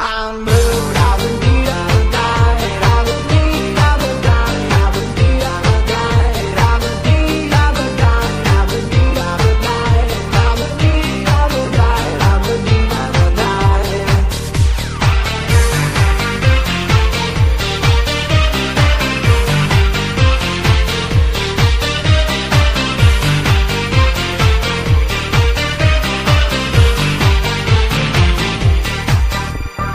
I'm blue, I've been beat, I've died, I've been beat, I've been died, I've been beat, I've been died, I've been beat, I've been died, I've been beat, I've been died, I've been beat, I've been died, I've been beat, I've been died.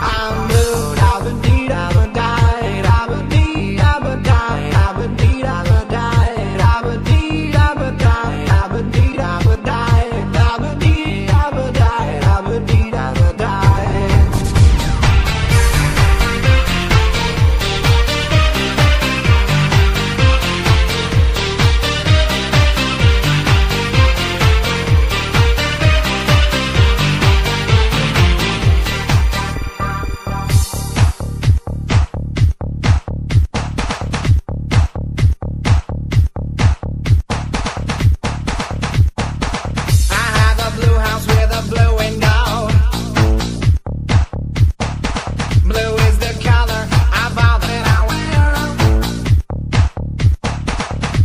I'm blue, I've been beat, I've been died, I've been beat, I've been died, I've been beat, I've been died, I've been beat, I've been died, I've been beat, I've been died, I've been beat, I've been died, I've been beat, I've been died. I have a blue house with a blue window. Blue is the color of all that I wear.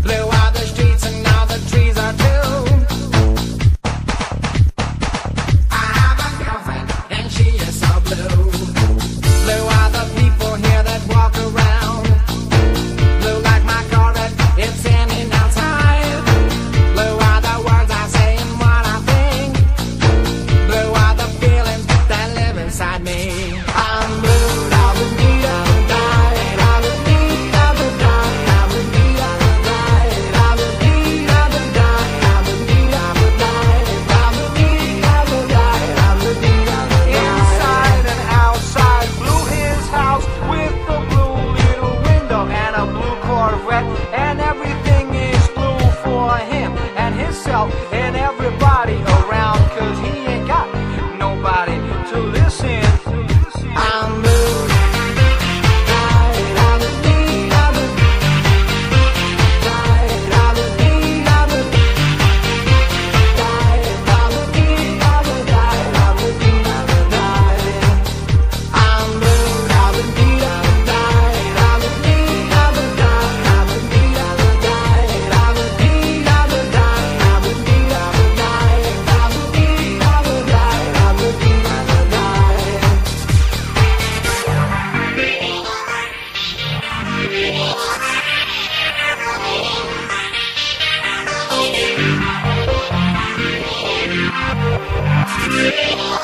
Blue are the streets and all the trees are too. I have a girlfriend and she is so blue. Blue are the people here that walk around. Blue like my car that it's standing outside. Blue are the words I say and what I think. Blue are the feelings that live inside me. I'm blue, I've been beat, I've been died, I've been beat, I've been died, I've been beat, I've been died, I've been beat, I've been died, I've been beat, I've been died, I've been beat, I've been died, I've been beat, I've been died. Inside and outside, blue his house with a blue little window and a blue Corvette, and everything is blue for him and himself and everybody around, 'cause he ain't got nobody to listen. I'm blue, died, I've been beat, I've been died, I've been beat, I've been died, I've been beat, I've been died, I've been beat, I've been died. I'm blue, I've been beat, I've been died, I've been beat, I've been died, I've been beat, I've been died, I've been beat, I've been died, I've been beat, I've been died, I've been beat, I've been died, I've been beat, I've been died. Yeah.